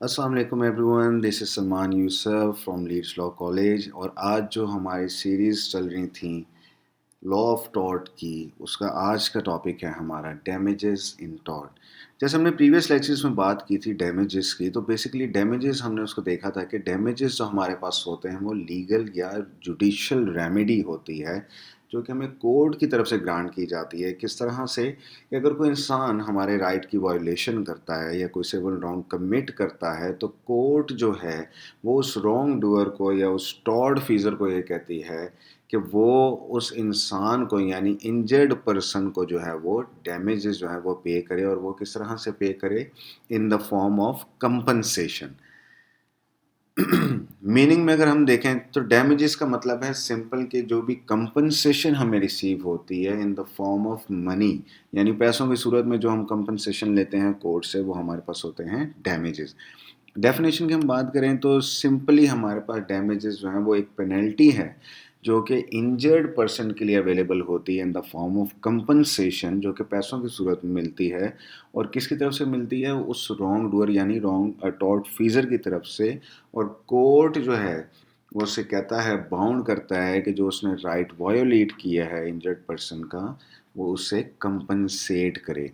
अस्सलाम वालेकुम everyone, this is Salman Yusuf from Leeds law college. और आज जो हमारी सीरीज़ चल रही थी लॉ ऑफ टॉर्ट की, उसका आज का टॉपिक है हमारा डैमेजेस इन टॉर्ट। जैसे हमने प्रीवियस लेक्चर्स में बात की थी डैमेजेस की, तो बेसिकली डैमेजेस हमने उसको देखा था कि डैमेजेस जो हमारे पास होते हैं वो लीगल या जुडिशियल रेमेडी होती है, जो कि हमें कोर्ट की तरफ से ग्रांट की जाती है। किस तरह से कि अगर कोई इंसान हमारे राइट की वायोलेशन करता है या कोई सिविल रॉन्ग कमिट करता है, तो कोर्ट जो है वो उस रॉन्ग डूअर को या उस टॉर्ट फीजर को ये कहती है कि वो उस इंसान को यानी इंजर्ड पर्सन को जो है वो डैमेजेस जो है वो पे करे। और वो किस तरह से पे करे? In the form of compensation. Meaning में अगर हम देखें तो डैमेजेस का मतलब है सिंपल कि जो भी कंपनसेशन हमें रिसीव होती है in the form of money, यानी पैसों की सूरत में जो हम कंपनसेशन लेते हैं कोर्ट से, वो हमारे पास होते हैं डैमेजेस। डेफिनेशन की हम बात करें तो सिंपली हमारे पास डैमेजेस जो हैं वो एक पेनल्टी है जो कि इंजर्ड पर्सन के लिए अवेलेबल होती है in the form of compensation, जो कि पैसों की सूरत में मिलती है। और किसकी तरफ से मिलती है? उस रॉन्ग डूअर यानी रॉन्ग टॉर्ट फीजर की तरफ से। और कोर्ट जो है वो उसे कहता है, बाउंड करता है कि जो उसने राइट वायोलेट किया है इंजर्ड पर्सन का, वो उसे कंपनसेट करे।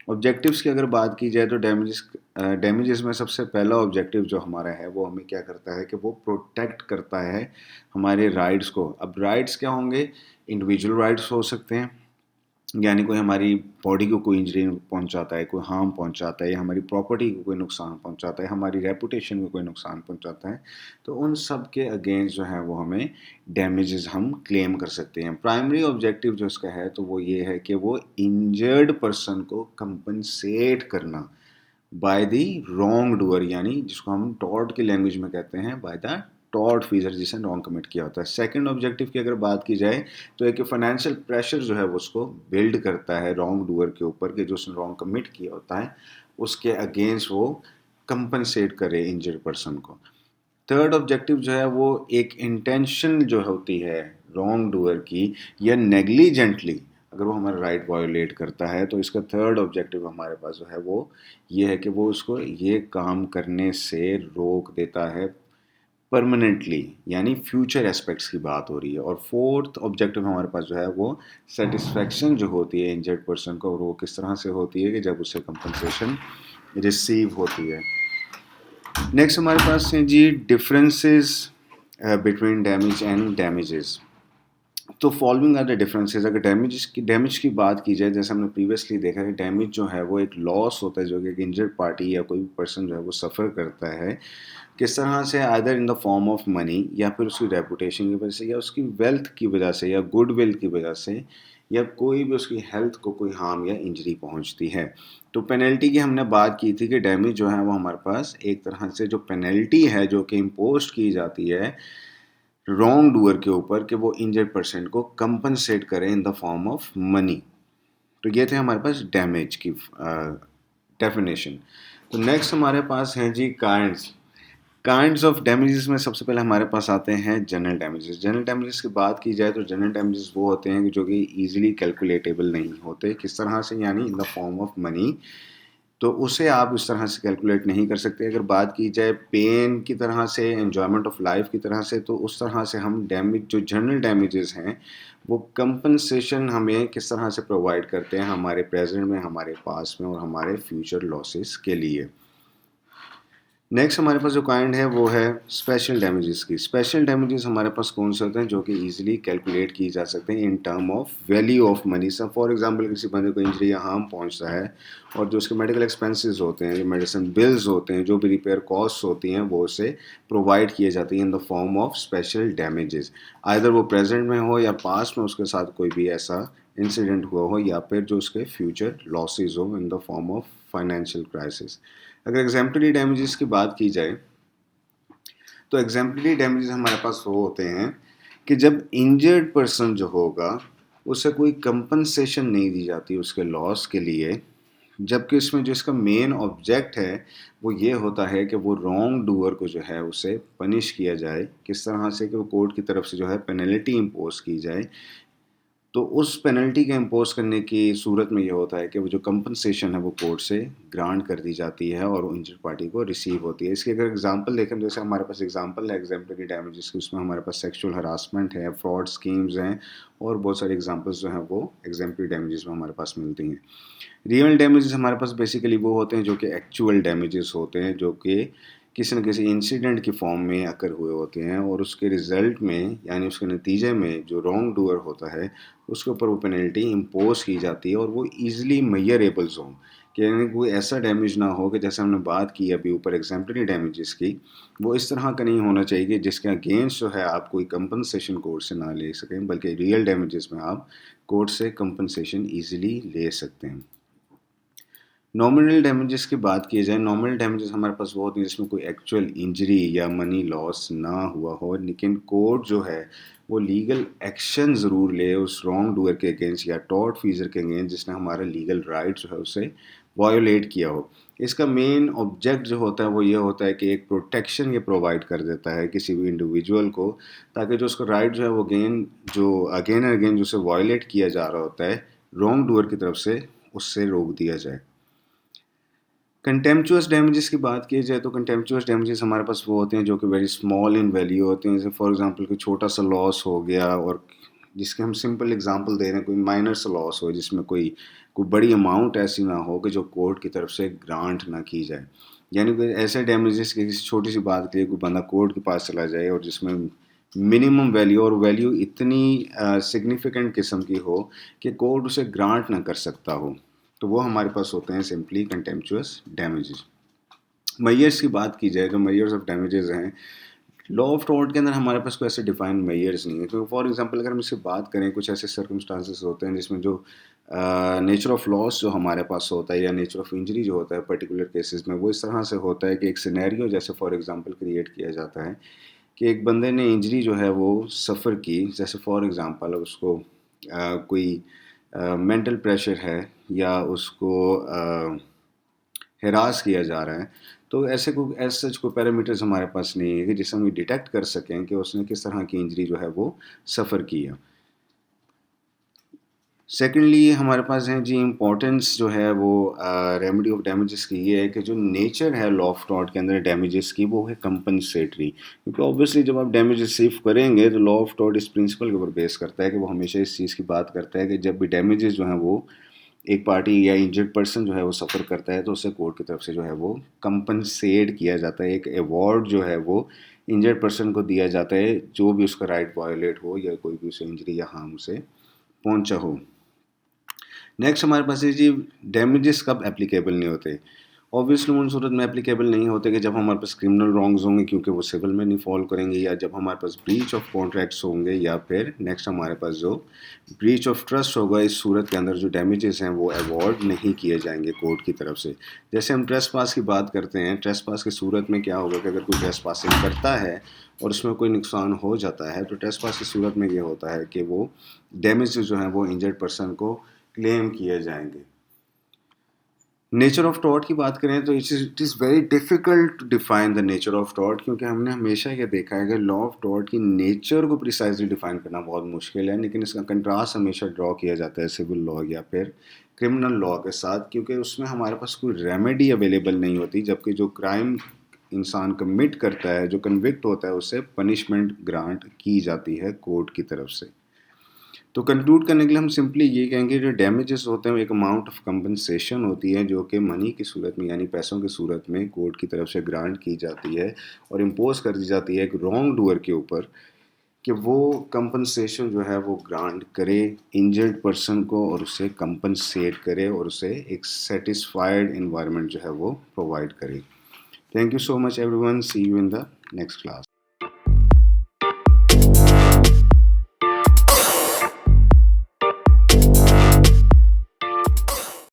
ऑब्जेक्टिव्स की अगर बात की जाए तो डैमेजेस में सबसे पहला ऑब्जेक्टिव जो हमारा है वो हमें क्या करता है कि वो प्रोटेक्ट करता है हमारे राइट्स को। अब राइट्स क्या होंगे? इंडिविजुअल राइट्स हो सकते हैं, यानी कोई हमारी बॉडी को कोई इंजरी पहुंचाता है, कोई हार्म पहुंचाता है, या हमारी प्रॉपर्टी को कोई नुकसान पहुंचाता है, हमारी रेपुटेशन को कोई नुकसान पहुंचाता है, तो उन सब के अगेंस्ट जो है वो हमें डैमेजेस हम क्लेम कर सकते हैं। प्राइमरी ऑब्जेक्टिव जो इसका है तो वो ये है कि वो इंजर्ड पर्सन को कंपनसेट करना बाय द रॉन्ग डूअर, यानी जिसको हम टॉर्ट की लैंग्वेज में कहते हैं बाय द टॉर्ट फीजर, जिसने रॉन्ग कमिट किया होता है। सेकंड ऑब्जेक्टिव की अगर बात की जाए तो एक फाइनेंशियल प्रेशर जो है वो उसको बिल्ड करता है रॉन्ग डूअर के ऊपर कि जो उसने रॉन्ग कमिट किया होता है उसके अगेंस्ट वो कंपनसेट करे इंजर्ड पर्सन को। थर्ड ऑब्जेक्टिव जो है वो एक इंटेंशन जो होती है रॉन्ग डूअर की, या नेग्लिजेंटली अगर वो हमारा राइट वायोलेट करता है, तो इसका थर्ड ऑब्जेक्टिव हमारे पास जो है वो ये है कि वो उसको ये काम करने से रोक देता है परमानेंटली, यानी फ्यूचर एस्पेक्ट्स की बात हो रही है। और फोर्थ ऑब्जेक्टिव हमारे पास जो है वो सेटिस्फेक्शन जो होती है इंजर्ड पर्सन को, और वो किस तरह से होती है कि जब उससे कंपनसेशन रिसीव होती है। नेक्स्ट हमारे पास है जी differences between damage and damages. तो फॉलोइंग आर द डिफरेंसेस। अगर डैमेज की बात की जाए, जैसे हमने प्रीवियसली देखा है, डैमेज जो है वो एक लॉस होता है जो कि एक इंजर्ड पार्टी या कोई भी पर्सन जो है वो सफ़र करता है। किस तरह से? Either in the form of money, या फिर उसकी रेपुटेशन की वजह से, या उसकी वेल्थ की वजह से, या गुडविल की वजह से, या कोई भी उसकी हेल्थ को कोई हार्म या इंजरी पहुंचती है। तो पेनल्टी की हमने बात की थी कि डैमेज जो है वो हमारे पास एक तरह से जो पेनल्टी है जो कि इम्पोज की जाती है रॉन्ग डूअर के ऊपर कि वो इंजर्ड पर्सन को कंपनसेट करें in the form of money. तो ये थे हमारे पास डैमेज की डेफिनेशन। तो नेक्स्ट हमारे पास हैं जी काइंड्स ऑफ डैमेजेस में सबसे पहले हमारे पास आते हैं जनरल डैमेजेस। जनरल डैमेजेस की बात की जाए तो जनरल डैमेजेस वो होते हैं जो कि इजीली कैलकुलेटेबल नहीं होते। किस तरह से? यानी in the form of money, तो उसे आप इस तरह से कैलकुलेट नहीं कर सकते। अगर बात की जाए पेन की तरह से, एन्जॉयमेंट ऑफ लाइफ की तरह से, तो उस तरह से हम डैमेज जो जनरल डैमेजेस हैं वो कंपनसेशन हमें किस तरह से प्रोवाइड करते हैं हमारे प्रेजेंट में, हमारे पास में, और हमारे फ्यूचर लॉसेस के लिए। नेक्स्ट हमारे पास जो काइंड है वो है स्पेशल डैमेजेस की। स्पेशल डैमेजेस हमारे पास कौन से होते हैं जो कि इजीली कैलकुलेट किए जा सकते हैं in term of value of money. सब फॉर एग्जांपल किसी बंदे को इंजरी या हार्म पहुंचता है, और जो उसके मेडिकल एक्सपेंसेस होते हैं, जो मेडिसिन बिल्स होते हैं, जो भी रिपेयर कॉस्ट होती हैं, वो उसे प्रोवाइड किए जाती हैं in the form of special damages. Either वो प्रेजेंट में हो या पास्ट में उसके साथ कोई भी ऐसा इंसिडेंट हुआ हो, या फिर जो उसके फ्यूचर लॉसेज हो in the form of financial crisis. अगर एग्जाम्पलरी डैमेजेस की बात की जाए तो एग्जाम्पलरी डैमेजेस हमारे पास वो होते हैं कि जब इंजर्ड पर्सन जो होगा उसे कोई कंपनसेशन नहीं दी जाती उसके लॉस के लिए, जबकि इसमें जो इसका मेन ऑब्जेक्ट है वो ये होता है कि वो रॉन्ग डूअर को जो है उसे पनिश किया जाए। किस तरह से? कि वो कोर्ट की तरफ से जो है पेनल्टी इम्पोज की जाए। तो उस पेनल्टी के इम्पोज़ करने की सूरत में ये होता है कि वो जो कंपनसेशन है वो कोर्ट से ग्रांट कर दी जाती है और वो इंजर्ड पार्टी को रिसीव होती है। इसकी अगर एग्ज़ाम्पल देखें, जैसे हमारे पास एग्ज़ाम्पल है एग्ज़ेम्पलरी डैमेजेस की, उसमें हमारे पास सेक्सुअल हरासमेंट है, फ्रॉड स्कीम्स हैं और बहुत सारे एग्ज़ाम्पल्स जो हैं वो एग्ज़ेम्पलरी डैमेजेस में हमारे पास मिलती हैं। रियल डैमेजेस हमारे पास बेसिकली वो होते हैं जो कि एक्चुअल डैमेजेस होते हैं, जो कि किसी न किसी इंसिडेंट की फॉर्म में अकर हुए होते हैं और उसके रिज़ल्ट में यानी उसके नतीजे में जो रॉन्ग डूअर होता है उसके ऊपर वो पेनल्टी इम्पोज की जाती है और वो ईजिली मेजरेबल्स हों, कि यानी कोई ऐसा डैमेज ना हो कि जैसे हमने बात की अभी ऊपर एग्जाम्पलरी डैमेजेस की, वो इस तरह का नहीं होना चाहिए कि जिसके अगेंस्ट जो है आप कोई कंपनसेशन कोर्ट से ना ले सकें, बल्कि रियल डैमेजेस में आप कोर्ट से कंपनसेशन ईजिली ले सकते हैं। नॉमिनल डैमेजेस की बात की जाए, नॉमिनल डैमेजेस हमारे पास वो होती हैं जिसमें कोई एक्चुअल इंजरी या मनी लॉस ना हुआ हो, लेकिन कोर्ट जो है वो लीगल एक्शन ज़रूर ले उस रॉन्ग डूअर के अगेंस्ट या टॉर्ट फीजर के अगेंस्ट जिसने हमारा लीगल राइट जो है उसे वायोलेट किया हो। इसका मेन ऑब्जेक्ट जो होता है वो ये होता है कि एक प्रोटेक्शन ये प्रोवाइड कर देता है किसी भी इंडिविजुअल को, ताकि जो उसका राइट जो है वो अगेन एंड अगेन जो उसे वायोलेट किया जा रहा होता है रॉन्ग डूअर की तरफ से, उससे रोक दिया जाए। कंटेम्पचुअस डैमेजेस की बात की जाए तो कंटेम्पचुअस डैमेजेस हमारे पास वो होते हैं जो कि वेरी स्मॉल इन वैल्यू होते हैं, जैसे फॉर एग्जांपल कोई छोटा सा लॉस हो गया और जिसके हम सिंपल एग्जांपल दे रहे हैं, कोई माइनर सा लॉस हो जिसमें कोई कोई बड़ी अमाउंट ऐसी ना हो कि जो कोर्ट की तरफ से ग्रांट ना की जाए। यानी कि ऐसे डैमेजेस की किसी छोटी सी बात के लिए कोई बंदा कोर्ट के पास चला जाए और जिसमें मिनिमम वैल्यू और वैल्यू इतनी सिग्निफिकेंट किस्म की हो कि कोर्ट उसे ग्रांट ना कर सकता हो, तो वो हमारे पास होते हैं सिंपली कंटेम्पचुअस डैमेजेस। मेयर्स की बात की जाए, जो मेयर्स ऑफ डैमेजेस हैं, लॉ ऑफ टॉर्ट के अंदर हमारे पास कोई ऐसे डिफाइंड मेयर्स नहीं है। तो फॉर एग्जांपल अगर हम इससे बात करें, कुछ ऐसे सर्कमस्टांसेस होते हैं जिसमें जो नेचर ऑफ लॉस जो हमारे पास होता है या नेचर ऑफ इंजरी जो होता है पर्टिकुलर केसेस में, वो इस तरह से होता है कि एक सिनेरियो जैसे फॉर एग्जांपल क्रिएट किया जाता है कि एक बंदे ने इंजरी जो है वो सफ़र की, जैसे फॉर एग्जांपल उसको कोई मेंटल प्रेशर है या उसको हिरास किया जा रहा है, तो ऐसे को एज सच कोई पैरामीटर्स हमारे पास नहीं है कि जिससे हम डिटेक्ट कर सकें कि उसने किस तरह की इंजरी जो है वो सफ़र की है। सेकेंडली हमारे पास है जी इम्पोर्टेंस जो है वो रेमेडी ऑफ डैमेजेस की ये है कि जो नेचर है लॉ ऑफ टॉर्ट के अंदर डैमेजेस की, वो है कंपनसेटरी। क्योंकि ऑब्वियसली जब आप डैमेज रिसीव करेंगे तो लॉ ऑफ टॉर्ट इस प्रिंसिपल के ऊपर बेस करता है कि वो हमेशा इस चीज़ की बात करता है कि जब भी डैमेजेस जो हैं वो एक पार्टी या इंजर्ड पर्सन जो है वो सफ़र करता है तो उससे कोर्ट की तरफ से जो है वो कंपनसेट किया जाता है, एक अवार्ड जो है वो इंजर्ड पर्सन को दिया जाता है जो भी उसका राइट वायोलेट हो या कोई भी उसे इंजरी या हार्म उसे पहुंचा हो। नेक्स्ट हमारे पास है जी डैमेजेस कब एप्लीकेबल नहीं होते। ऑब्वियसली उन सूरत में एप्लीकेबल नहीं होते कि जब हमारे पास क्रिमिनल रॉन्ग्स होंगे, क्योंकि वो सिविल में नहीं फॉल करेंगे, या जब हमारे पास ब्रीच ऑफ कॉन्ट्रैक्ट्स होंगे, या फिर नेक्स्ट हमारे पास जो ब्रीच ऑफ ट्रस्ट होगा, इस सूरत के अंदर जो डैमेजेस हैं वो अवॉर्ड नहीं किए जाएंगे कोर्ट की तरफ से। जैसे हम ट्रेस पास की बात करते हैं, ट्रेस पास की सूरत में क्या होगा कि अगर कोई ट्रेस पासिंग करता है और उसमें कोई नुकसान हो जाता है, तो ट्रेस पास की सूरत में ये होता है कि वो डैमेज जो हैं वो इंजर्ड पर्सन को क्लेम किए जाएंगे। नेचर ऑफ टॉर्ट की बात करें तो it is very difficult to define the nature of tort, क्योंकि हमने हमेशा ये देखा है कि लॉ ऑफ टॉर्ट की नेचर को प्रिसाइजली डिफ़ाइन करना बहुत मुश्किल है, लेकिन इसका कंट्रास्ट हमेशा ड्रॉ किया जाता है सिविल लॉ या फिर क्रिमिनल लॉ के साथ, क्योंकि उसमें हमारे पास कोई रेमेडी अवेलेबल नहीं होती, जबकि जो क्राइम इंसान कमिट करता है, जो कन्विक्ट होता है, उससे पनिशमेंट ग्रांट की जाती है कोर्ट की तरफ से। तो कंक्लूड करने के लिए हम सिंपली ये कहेंगे जो डैमेजेस होते हैं एक अमाउंट ऑफ कंपनसेशन होती है जो कि मनी की सूरत में यानी पैसों की सूरत में कोर्ट की तरफ से ग्रांट की जाती है और इम्पोज कर दी जाती है एक रॉन्ग डूअर के ऊपर कि वो कंपनसेशन जो है वो ग्रांट करे इंजर्ड पर्सन को और उसे कंपनसेट करे और उसे एक सेटिस्फाइड इन्वायरमेंट जो है वो प्रोवाइड करे। Thank you so much everyone, see you in the next class.